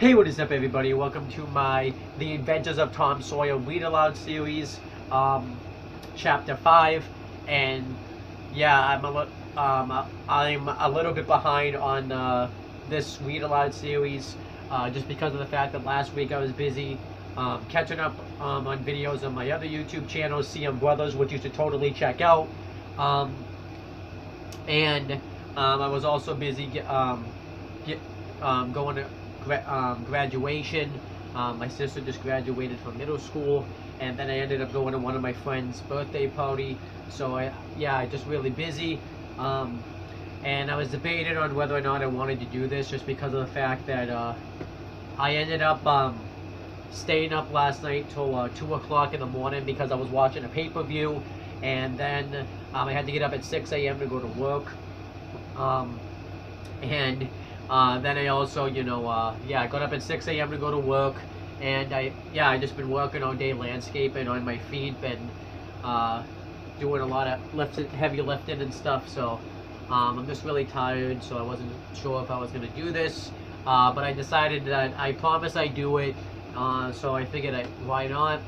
Hey, what is up, everybody? Welcome to The Adventures of Tom Sawyer Read Aloud series, Chapter 5. And yeah, I'm a little bit behind on this Read Aloud series, just because of the fact that last week I was busy catching up on videos on my other YouTube channel, CM Brothers, which you should totally check out. And I was also busy going to graduation. My sister just graduated from middle school, and then I ended up going to one of my friends' birthday party. So I just really busy. And I was debating on whether or not I wanted to do this, just because of the fact that I ended up staying up last night till 2 o'clock in the morning because I was watching a pay-per-view, and then I had to get up at 6 a.m. to go to work. Then I also, I got up at 6 a.m. to go to work, and I just been working all day landscaping on my feet, been doing a lot of heavy lifting and stuff, so I'm just really tired, so I wasn't sure if I was going to do this, but I decided that I promise I do it, so I figured why not.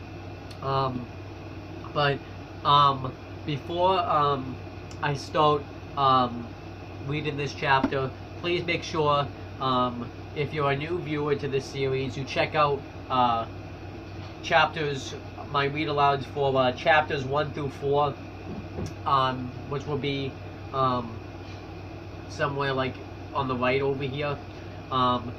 Before I start reading this chapter, please make sure, if you're a new viewer to this series, you check out my read alouds for chapters 1 through 4, which will be somewhere like on the right over here. I'm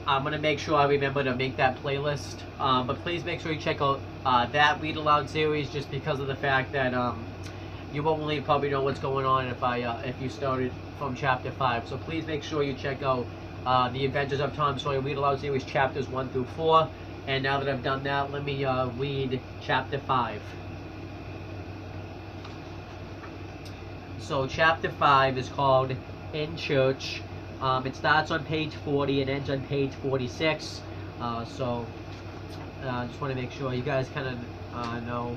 gonna make sure I remember to make that playlist, but please make sure you check out that read aloud series, just because of the fact that you won't really probably know what's going on if you started from chapter 5. So please make sure you check out The Adventures of Tom Sawyer Read Aloud series chapters 1 through 4. And now that I've done that, let me read chapter 5. So chapter 5 is called In Church. It starts on page 40 and ends on page 46. Just want to make sure you guys kind of know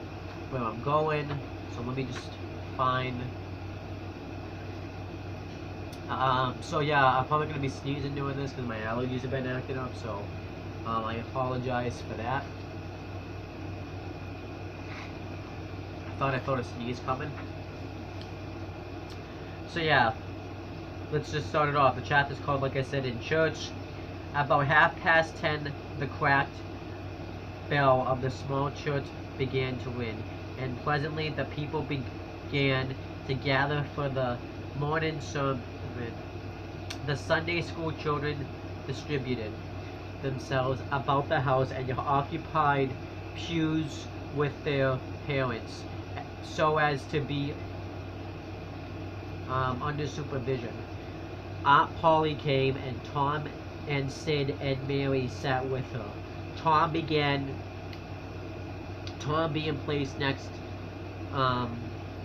where I'm going. So let me just find... I'm probably going to be sneezing doing this because my allergies have been acting up, so I apologize for that. I thought I felt a sneeze coming. So yeah, let's just start it off. The chapter's called, like I said, In Church. About 10:30, the cracked bell of the small church began to ring, and presently the people began to gather for the morning sermon. The Sunday school children distributed themselves about the house and occupied pews with their parents, so as to be under supervision. Aunt Polly came, and Tom and Sid and Mary sat with her. Tom being placed next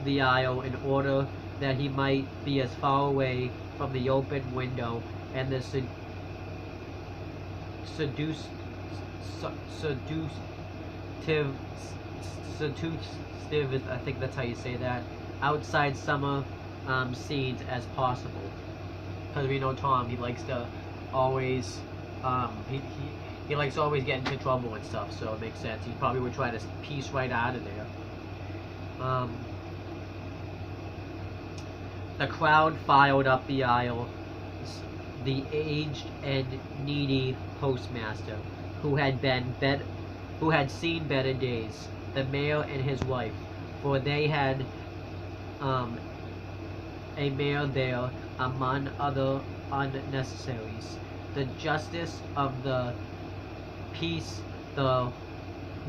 the aisle in order that he might be as far away from the open window and the seductive, I think that's how you say that, outside summer scenes as possible. Because we know Tom, he likes to always, he likes to always get into trouble and stuff, so it makes sense. He probably would try to piece right out of there. The crowd filed up the aisle. The aged and needy postmaster, who had seen better days, the mayor and his wife, for they had a mayor there among other unnecessaries. The justice of the peace, the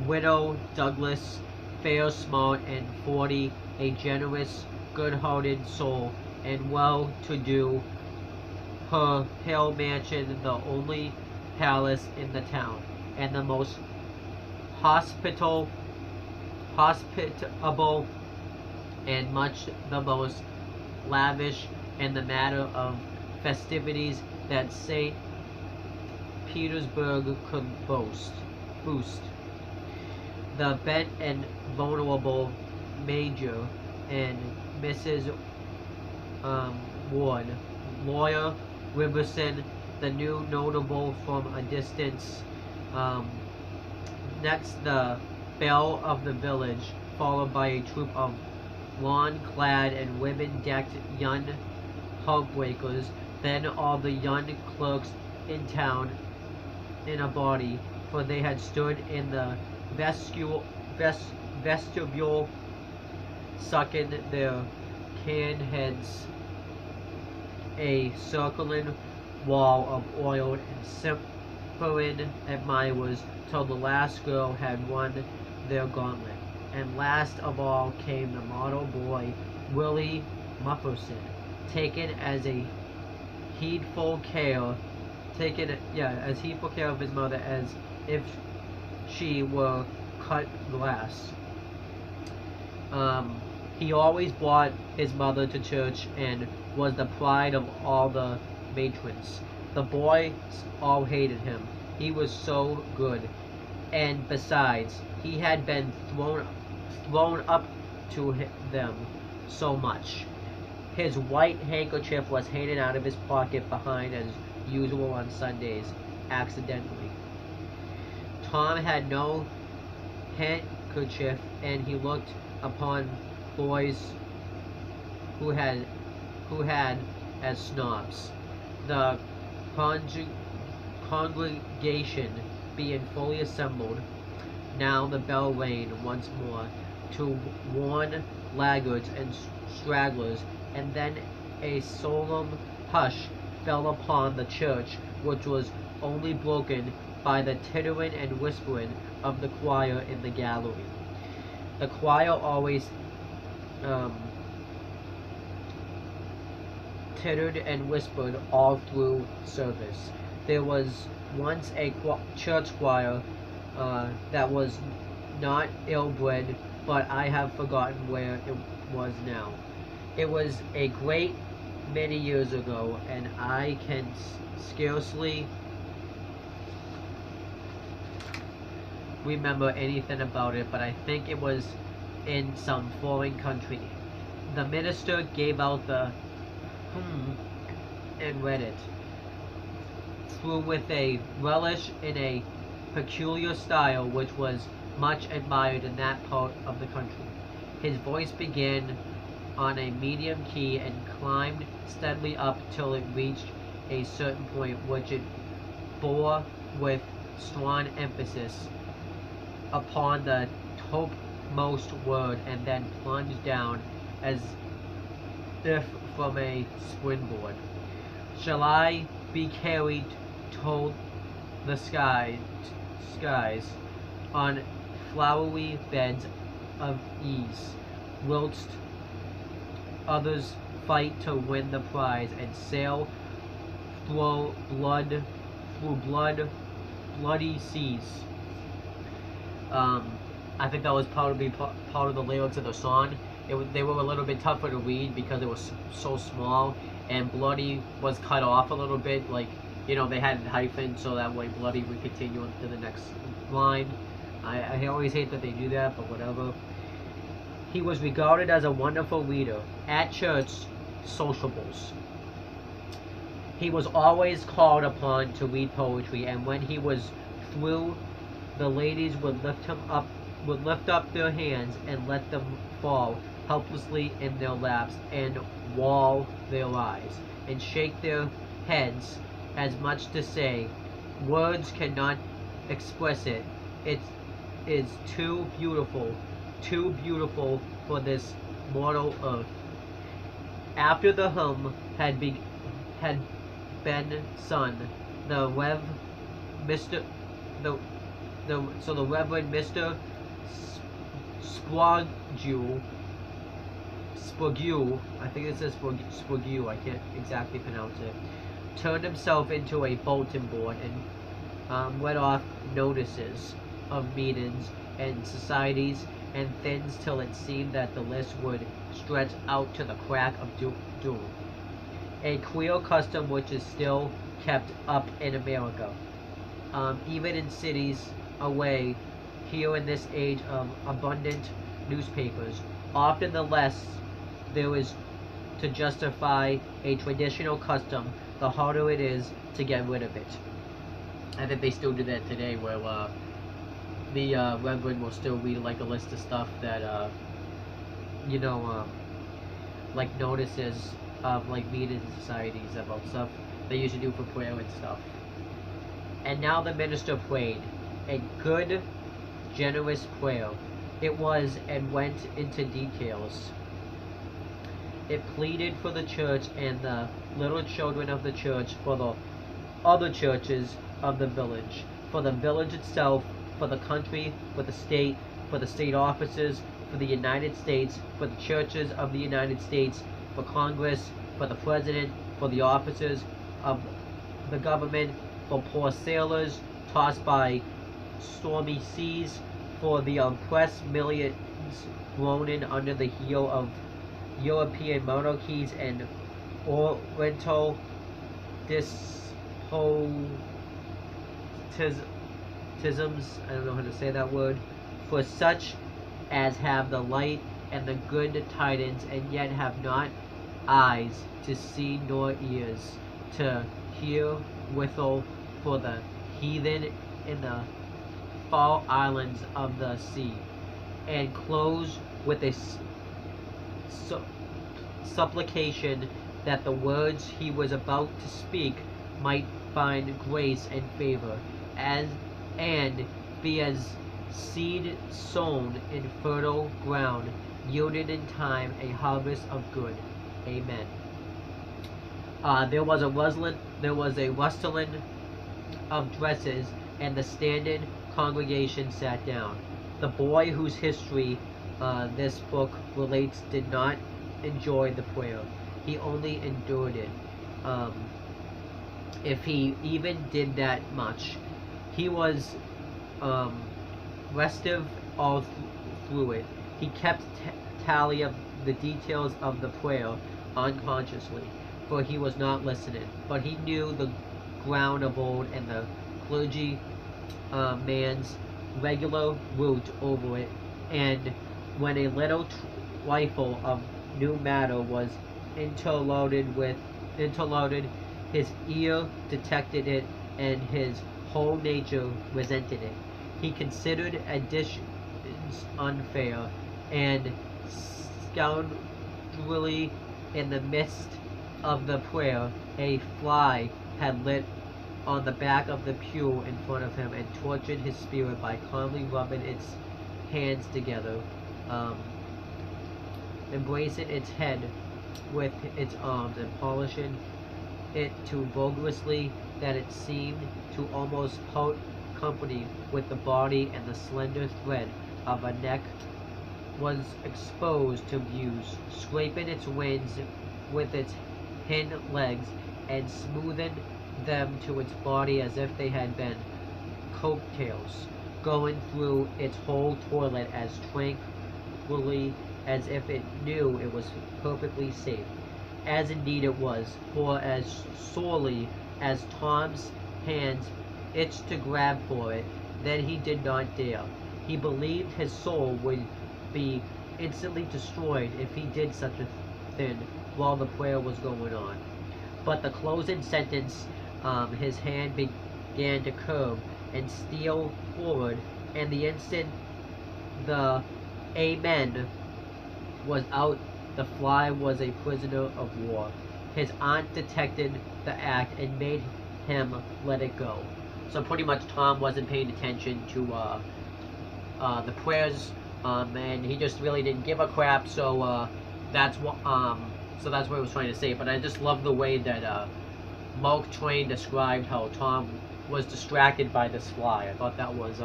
widow Douglas, fair, smart, and 40, a generous, good-hearted soul, and well-to-do, her hill mansion the only palace in the town, and the most hospitable, and much the most lavish in the matter of festivities that St. Petersburg could boost. The bent and vulnerable Major and Mrs. Ward, Lawyer Riverson, the new notable from a distance. Um, Next, the belle of the village, followed by a troop of lawn-clad and women-decked young housebreakers. Then all the young clerks in town in a body, for they had stood in the vestibule, sucking their canned heads. A circling wall of oiled and simpering admirers till the last girl had won their gauntlet. And last of all came the model boy, Willie Mufferson, taken as a heedful care, as heedful care of his mother as if she were cut glass. He always brought his mother to church and was the pride of all the matrons. The boys all hated him. He was so good. And besides, he had been thrown up to them so much. His white handkerchief was handed out of his pocket behind as usual on Sundays, accidentally. Tom had no handkerchief, and he looked upon boys who had as snobs. The congregation being fully assembled, now the bell rang once more to warn laggards and stragglers, and then a solemn hush fell upon the church, which was only broken by the tittering and whispering of the choir in the gallery. The choir always tittered and whispered all through service. There was once a church choir that was not ill-bred, but I have forgotten where it was now. It was a great many years ago, and I can scarcely remember anything about it, but I think it was in some foreign country. The minister gave out the and read it through with a relish in a peculiar style which was much admired in that part of the country. His voice began on a medium key and climbed steadily up till it reached a certain point, which it bore with strong emphasis upon the topmost word, and then plunged down as if from a springboard. Shall I be carried toward the skies on flowery beds of ease, whilst others fight to win the prize and sail through bloody seas. I think that was probably part of the lyrics of the song. They were a little bit tougher to read because it was so small, and bloody was cut off a little bit, like, you know, they had a hyphen so that way bloody would continue to the next line. I always hate that they do that, but whatever. He was regarded as a wonderful reader at church sociables. He was always called upon to read poetry, and when he was through, the ladies would lift up their hands and let them fall helplessly in their laps, and wall their eyes, and shake their heads, as much to say, words cannot express it. It is too beautiful for this mortal earth. After the hymn had been sung, the Reverend Mr. Sprague, I think it says Sprague, I can't exactly pronounce it, turned himself into a bulletin board and read off notices of meetings and societies and things till it seemed that the list would stretch out to the crack of doom. A queer custom which is still kept up in America, even in cities away here in this age of abundant newspapers. Often the less there is to justify a traditional custom the harder it is to get rid of it. I think they still do that today, where the Reverend will still read like a list of stuff that you know, like notices of like meetings in societies about stuff they used to do for prayer and stuff. And now the minister prayed a good, generous prayer. It was and went into details. It pleaded for the church and the little children of the church, for the other churches of the village, for the village itself, for the country, for the state offices, for the United States, for the churches of the United States, for Congress, for the president, for the officers of the government, for poor sailors tossed by stormy seas, for the oppressed millions groaning under the heel of European monarchies and Oriental despotisms. I don't know how to say that word. For such as have the light and the good tidings, and yet have not eyes to see nor ears to hear withal, for the heathen in the far islands of the sea, and close with a supplication that the words he was about to speak might find grace and favor, and be as seed sown in fertile ground, yielded in time a harvest of good. Amen. There was a rustling of dresses, and the standing congregation sat down. The boy whose history this book relates did not enjoy the prayer. He only endured it. If he even did that much, he was restive all through it. He kept tally of the details of the prayer unconsciously, for he was not listening. But he knew the ground of old, and the clergy man's regular route over it, and when a little trifle of new matter was interloaded, his ear detected it, and his whole nature resented it. He considered additions unfair, and scoundrelly. In the midst of the prayer, a fly had lit on the back of the pew in front of him, and tortured his spirit by calmly rubbing its hands together, embracing its head with its arms, and polishing it too vigorously that it seemed to almost part company with the body, and the slender thread of a neck was exposed to views, scraping its wings with its hind legs, and smoothing them to its body as if they had been coattails, going through its whole toilet as tranquilly as if it knew it was perfectly safe. As indeed it was, for as sorely as Tom's hands itched to grab for it, then he did not dare. He believed his soul would be instantly destroyed if he did such a thing while the prayer was going on. But the closing sentence, his hand began to curve and steal forward, and the instant the Amen was out, the fly was a prisoner of war. His aunt detected the act and made him let it go. So pretty much Tom wasn't paying attention to the prayers, and he just really didn't give a crap. So that's what he was trying to say. But I just love the way that Mark Twain described how Tom was distracted by this fly. I thought that was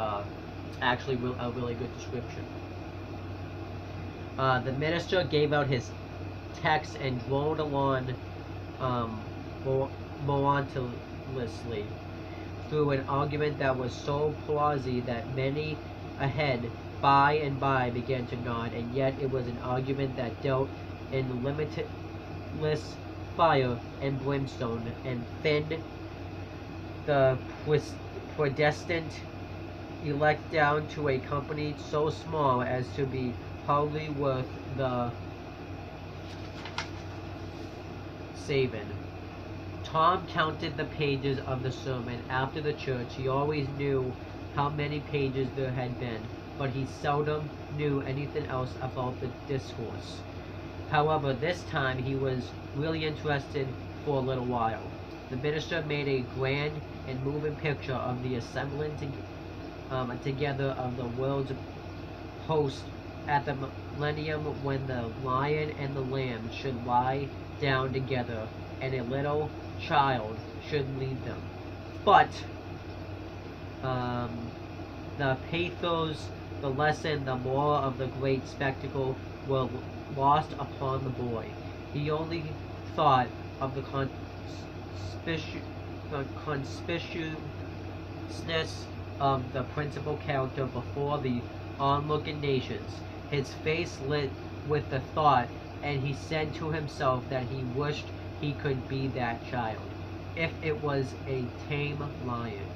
actually a really good description. The minister gave out his text and droned along monotonously through an argument that was so prosy that many ahead by and by began to nod, and yet it was an argument that dealt in limitless fire and brimstone, and thinned the predestined elect down to a company so small as to be hardly worth the saving. Tom counted the pages of the sermon after the church. He always knew how many pages there had been, but he seldom knew anything else about the discourse. However, this time he was really interested for a little while. The minister made a grand and moving picture of the assembling together of the world's host at the millennium, when the lion and the lamb should lie down together and a little child should lead them. But the pathos, the lesson, the moral of the great spectacle were lost upon the boy. He only thought of the conspicuousness of the principal character before the onlooking nations. His face lit with the thought, and he said to himself that he wished he could be that child, if it was a tame lion.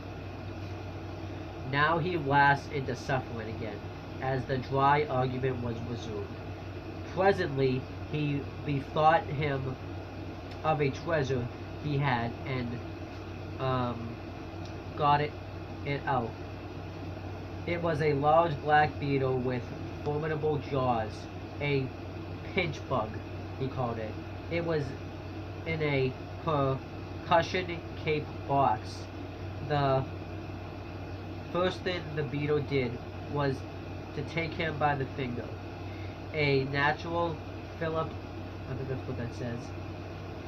Now he lapsed into suffering again, as the dry argument was resumed. Presently he bethought him of a treasure he had, and got it out. It was a large black beetle with formidable jaws, a pinch bug, he called it. It was in a percussion cape box. The first thing the beetle did was to take him by the finger. A natural Philip, I think that's what that says,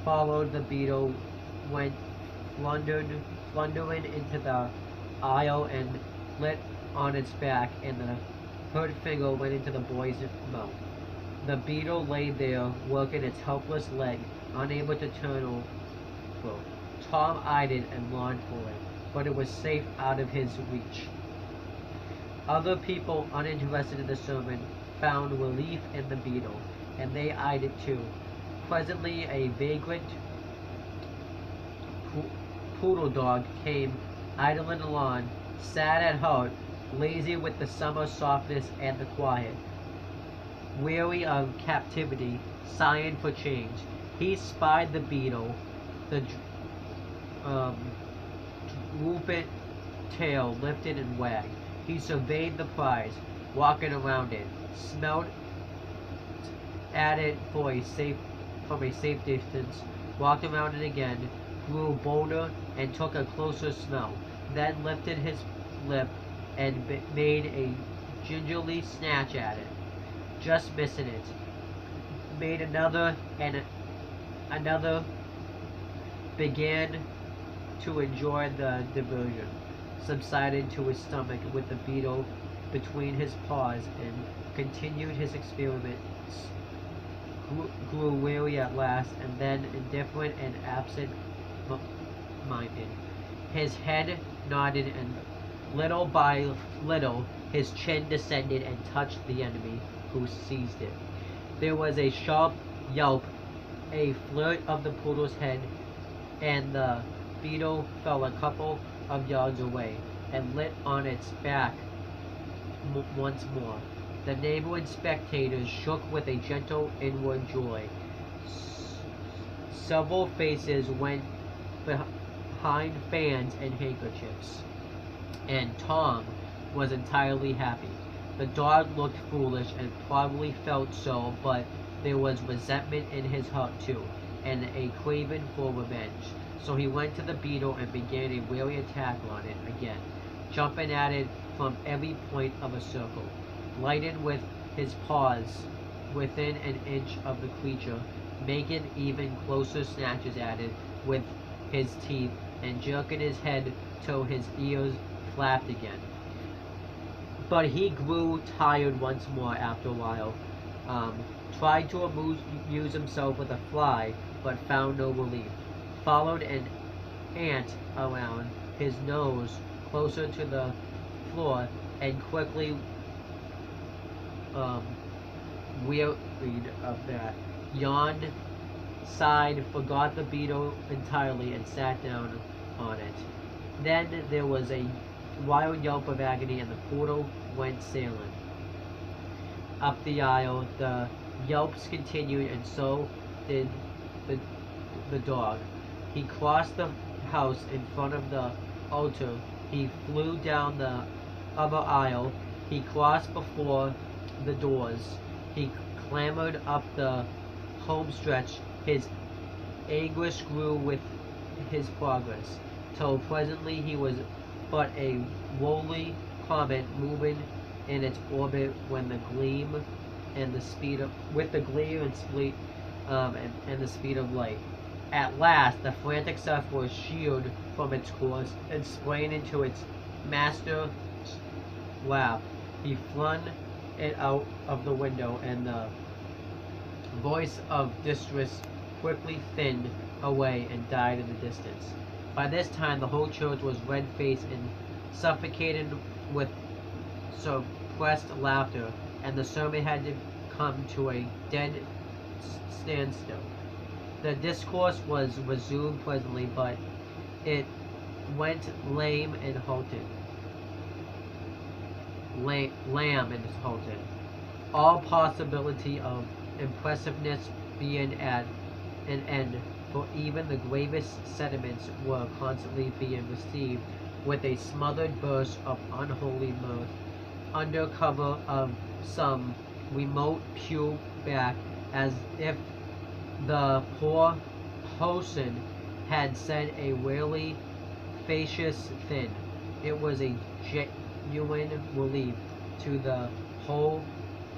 followed the beetle, went flundering into the aisle and lit on its back, and the hurt finger went into the boy's mouth. The beetle lay there, working its helpless leg, unable to turn over. Tom eyed it and longed for it, but it was safe out of his reach. Other people uninterested in the sermon found relief in the beetle, and they eyed it too. Presently a vagrant poodle dog came idling along, sad at heart, lazy with the summer softness and the quiet, weary of captivity, sighing for change. He spied the beetle, the drooping tail lifted and wagged. He surveyed the prize, walking around it, smelled at it from a safe distance, walked around it again, grew bolder, and took a closer smell, then lifted his lip and made a gingerly snatch at it, just missing it. Made another, and another, began to enjoy the diversion, subsided to his stomach with the beetle between his paws, and continued his experiments. Grew weary at last, and then indifferent and absent-minded. His head nodded, and little by little his chin descended and touched the enemy, who seized it. There was a sharp yelp, a flirt of the poodle's head, and the beetle fell a couple of yards away, and lit on its back once more. The neighboring spectators shook with a gentle inward joy. Several faces went behind fans and handkerchiefs, and Tom was entirely happy. The dog looked foolish and probably felt so, but there was resentment in his heart too, and a craving for revenge. So he went to the beetle and began a wary attack on it again, jumping at it from every point of a circle, lighting with his paws within an inch of the creature, making even closer snatches at it with his teeth, and jerking his head till his ears flapped again. But he grew tired once more after a while, tried to amuse himself with a fly, but found no relief, followed an ant around his nose closer to the floor, and quickly wearied of that, yawned, sighed, forgot the beetle entirely, and sat down on it. Then there was a wild yelp of agony, and the poodle went sailing up the aisle. The yelps continued, and so did the dog. He crossed the house in front of the altar. He flew down the other aisle. He crossed before the doors. He clambered up the home stretch. His anguish grew with his progress, till presently he was but a woolly comet moving in its orbit when the gleam and the speed of with the gleam and speed and the speed of light. At last, the frantic stuff was sheared from its course and sprang into its master's lap. He flung it out of the window, and the voice of distress quickly thinned away and died in the distance. By this time, the whole church was red-faced and suffocated with suppressed laughter, and the sermon had to come to a dead standstill. The discourse was resumed presently, but it went lame and halted. Lamb and halted. All possibility of impressiveness being at an end, for even the gravest sentiments were constantly being received with a smothered burst of unholy mirth, under cover of some remote pew back, as if the poor hosen had said a really fallacious thing. It was a genuine relief to the whole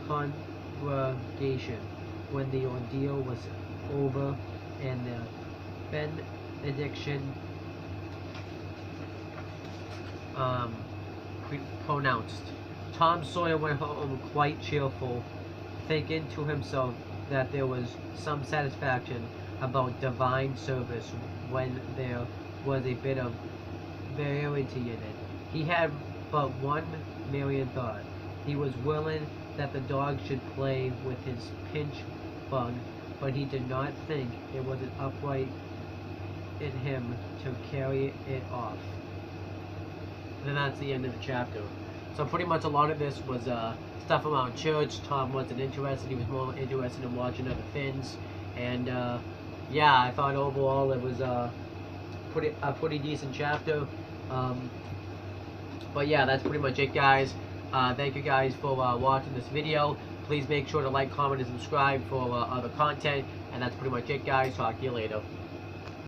congregation when the ordeal was over and the benediction pronounced. Tom Sawyer went home quite cheerful, thinking to himself that there was some satisfaction about divine service when there was a bit of variety in it. He had but one million thought. He was willing that the dog should play with his pinch bug, but he did not think it was an upright in him to carry it off. And that's the end of the chapter. So pretty much a lot of this was stuff around church. Tom wasn't interested. He was more interested in watching other things. And yeah, I thought overall it was a pretty decent chapter. But yeah, that's pretty much it, guys. Thank you guys for watching this video. Please make sure to like, comment, and subscribe for other content. And that's pretty much it, guys. Talk to you later.